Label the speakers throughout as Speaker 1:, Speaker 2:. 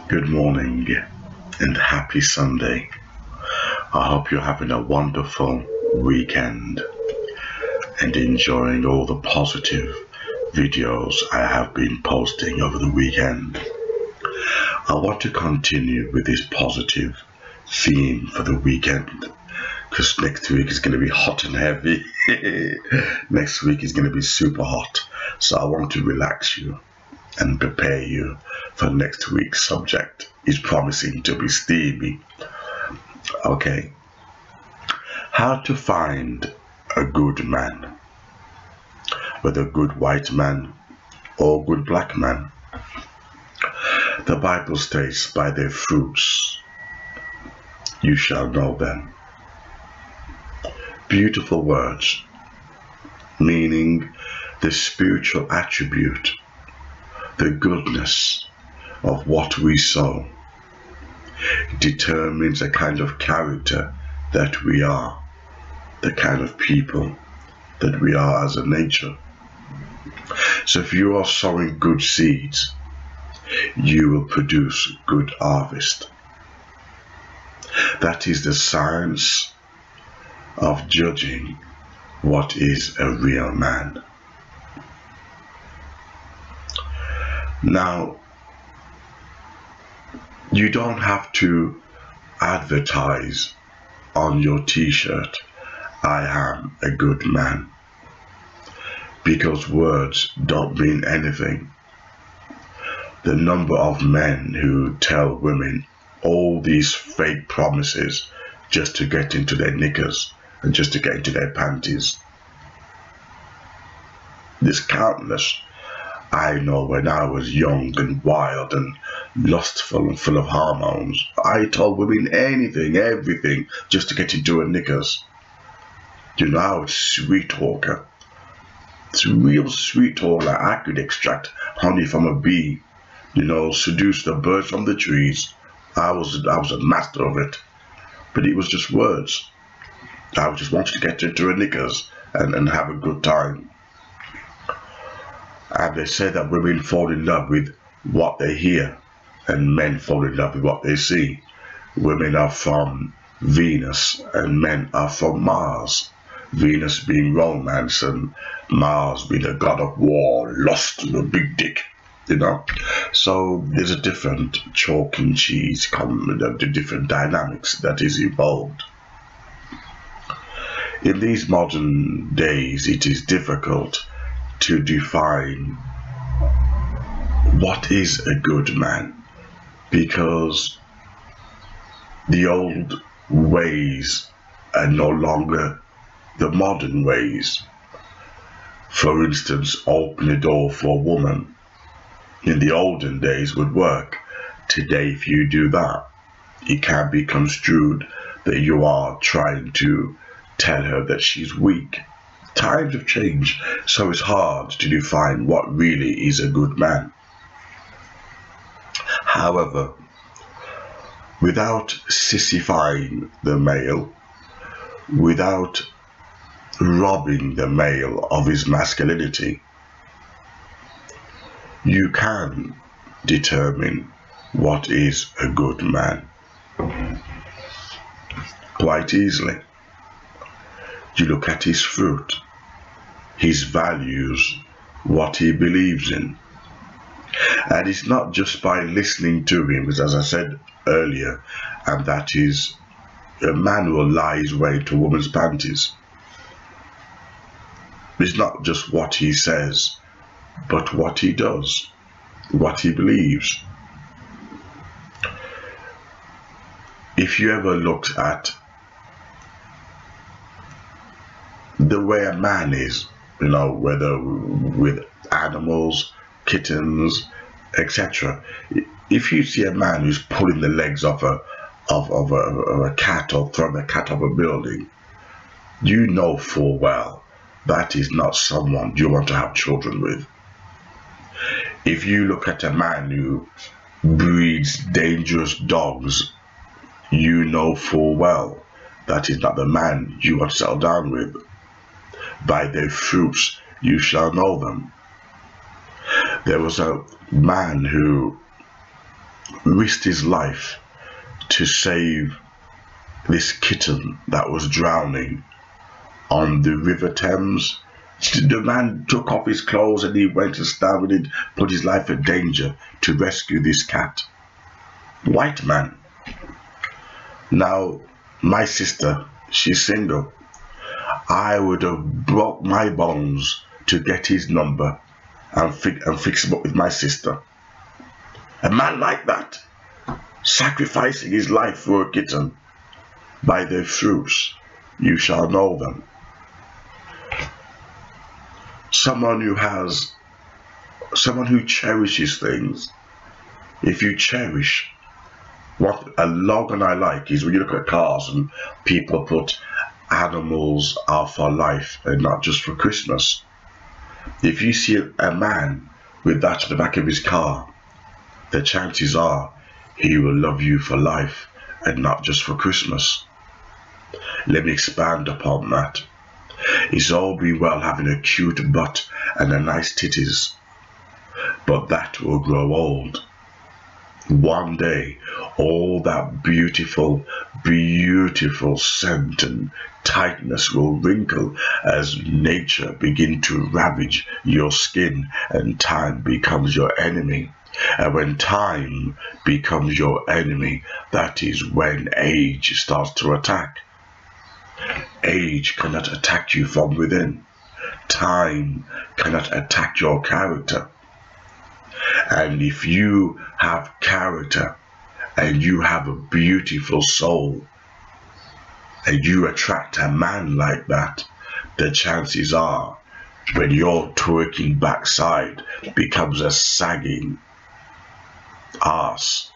Speaker 1: Good morning and happy Sunday. I hope you're having a wonderful weekend and enjoying all the positive videos I have been posting over the weekend. I want to continue with this positive theme for the weekend because next week is going to be hot and heavy. Next week is going to be super hot. So I want to relax you and prepare you for next week's subject. Is promising to be steamy. Okay. How to find a good man, whether a good white man or good black man. The Bible states, by their fruits you shall know them. Beautiful words, meaning the spiritual attribute, the goodness of what we sow determines the kind of character that we are, the kind of people that we are as a nature. So if you are sowing good seeds, you will produce good harvest. That is the science of judging what is a real man. Now, you don't have to advertise on your t-shirt, I am a good man, because words don't mean anything. The number of men who tell women all these fake promises just to get into their knickers and just to get into their panties, there's countless. I know when I was young and wild and lustful and full of hormones, I told women anything, everything, just to get into her knickers. You know, I was sweet talker. It's a real sweet talker. I could extract honey from a bee, seduce the birds from the trees. I was a master of it. But it was just words. I just wanted to get into her knickers and have a good time. And they say that women fall in love with what they hear and men fall in love with what they see. Women are from Venus and men are from Mars. Venus being romance and Mars being the god of war, lust, and a big dick, So there's a different chalk and cheese, the different dynamics that is involved. In these modern days, it is difficult to define what is a good man, because the old ways are no longer the modern ways. For instance, open a door for a woman in the olden days would work. Today, if you do that, it can be construed that you are trying to tell her that she's weak. Times have changed, so it's hard to define what really is a good man. However, without sissifying the male, without robbing the male of his masculinity, you can determine what is a good man quite easily. You look at his fruit, his values, what he believes in. And it's not just by listening to him, as I said earlier, and that is, a man will lie his way to a woman's panties. It's not just what he says, but what he does, what he believes. If you ever looked at the way a man is, whether with animals, kittens, etc. If you see a man who's pulling the legs off a cat or throwing a cat off a building, you know full well that is not someone you want to have children with. If you look at a man who breeds dangerous dogs, you know full well that is not the man you want to settle down with. By their fruits you shall know them. There was a man who risked his life to save this kitten that was drowning on the River Thames. The man took off his clothes and he went and started, put his life in danger to rescue this cat. White man. Now, my sister, she's single. I would have broke my bones to get his number and fix him up with my sister. A man like that, sacrificing his life for a kitten, by their fruits you shall know them. Someone who cherishes things. If you cherish, what a slogan I like is when you look at cars and people put animals are for life and not just for Christmas. If you see a man with that at the back of his car, the chances are he will love you for life and not just for Christmas. Let me expand upon that. It's all be well having a cute butt and a nice titties, but that will grow old. One day, all that beautiful, beautiful scent and tightness will wrinkle as nature begin to ravage your skin and time becomes your enemy. And when time becomes your enemy, that is when age starts to attack. Age cannot attack you from within. Time cannot attack your character. And if you have character and you have a beautiful soul and you attract a man like that, the chances are when your twerking backside becomes a sagging ass,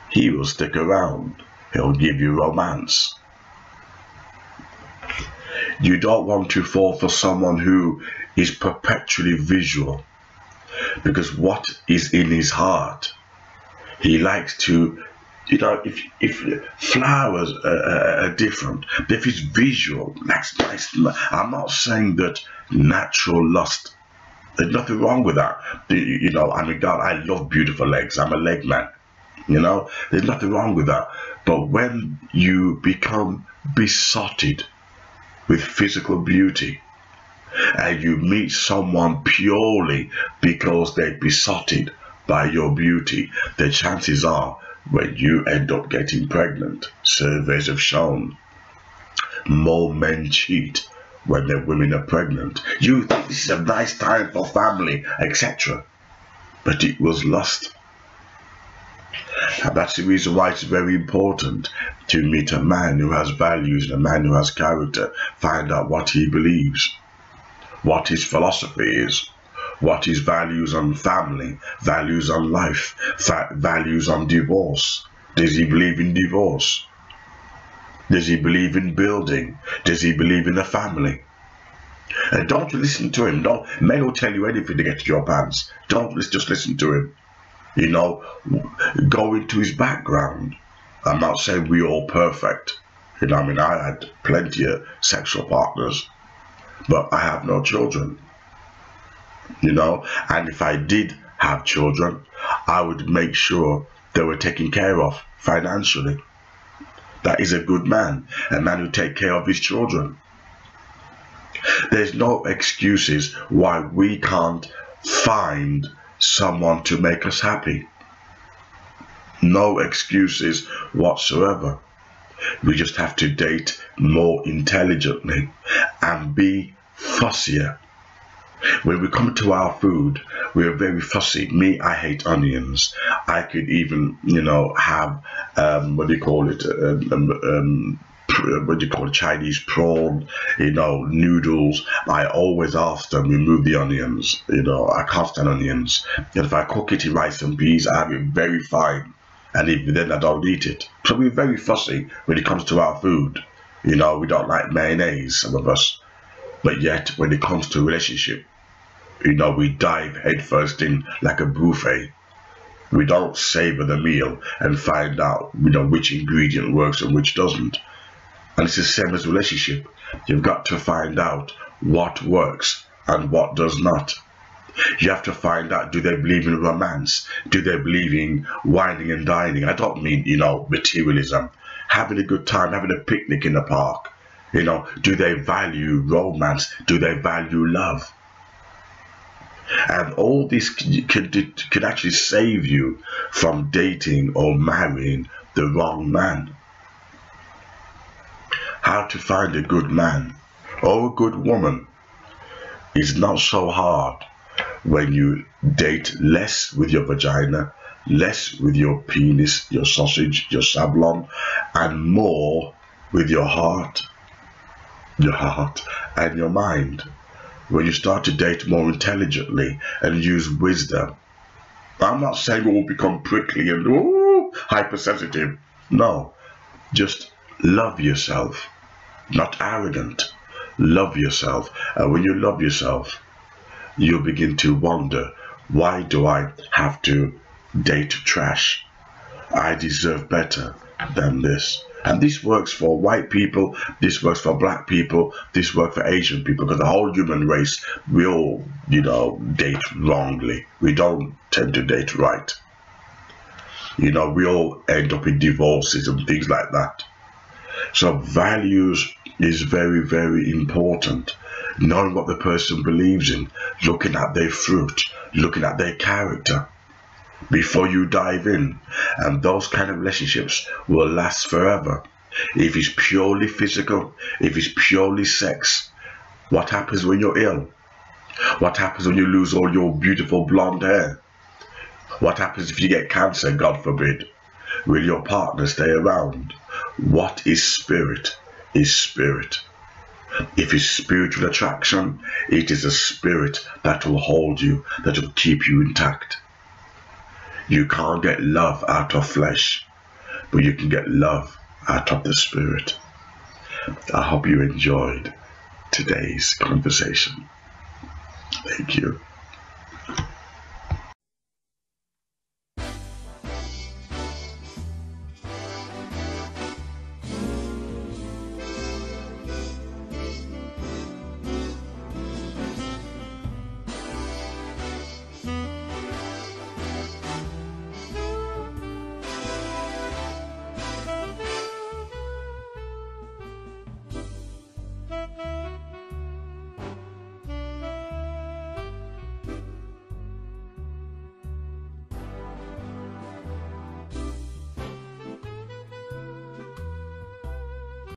Speaker 1: he will stick around. He'll give you romance. You don't want to fall for someone who is perpetually visual, because what is in his heart, he likes to, if flowers are different, if it's visual, that's nice. I'm not saying that natural lust, there's nothing wrong with that. I'm a God, I love beautiful legs, I'm a leg man, there's nothing wrong with that. But when you become besotted with physical beauty, and you meet someone purely because they're besotted by your beauty, the chances are when you end up getting pregnant, surveys have shown more men cheat when their women are pregnant. You think this is a nice time for family, etc., but it was lust. And that's the reason why it's very important to meet a man who has values and a man who has character. Find out what he believes, what his philosophy is, what his values on family, values on life, values on divorce. Does he believe in divorce? Does he believe in building? Does he believe in a family? And don't listen to him. Men will tell you anything to get to your pants. Don't just listen to him. Go into his background. I'm not saying we're all perfect. I had plenty of sexual partners, but I have no children. And if I did have children, I would make sure they were taken care of financially. That is a good man, a man who takes care of his children. There's no excuses why we can't find someone to make us happy. No excuses whatsoever. We just have to date more intelligently and be fussier. When we come to our food, we are very fussy. Me, I hate onions. I could even, have, Chinese prawn, noodles. I always ask them, remove the onions. I can't stand onions. And if I cook it in rice and peas, I have it very fine. And even then, I don't eat it. So we're very fussy when it comes to our food. We don't like mayonnaise, some of us. But yet, when it comes to relationship, we dive headfirst in like a buffet. We don't savor the meal and find out, which ingredient works and which doesn't. And it's the same as relationship. You've got to find out what works and what does not. You have to find out, do they believe in romance? Do they believe in whining and dining? I don't mean, materialism. Having a good time, having a picnic in the park. Do they value romance? Do they value love? And all this can actually save you from dating or marrying the wrong man. How to find a good man or a good woman is not so hard when you date less with your vagina, less with your penis, your sausage, your sablon, and more with your heart and your mind. When you start to date more intelligently and use wisdom. I'm not saying we will become prickly and hypersensitive. No, just love yourself, not arrogant. Love yourself, and when you love yourself, you'll begin to wonder, why do I have to date trash? I deserve better than this. And this works for white people, this works for black people, this works for Asian people, because the whole human race, we all, date wrongly. We don't tend to date right. We all end up in divorces and things like that. So values is very, very important. Knowing what the person believes in, looking at their fruit, looking at their character before you dive in. And those kind of relationships will last forever. If it's purely physical, if it's purely sex, what happens when you're ill? What happens when you lose all your beautiful blonde hair? What happens if you get cancer, God forbid? Will your partner stay around? What is spirit? Is spirit. If it's spiritual attraction, it is a spirit that will hold you, that will keep you intact. You can't get love out of flesh, but you can get love out of the spirit. I hope you enjoyed today's conversation. Thank you.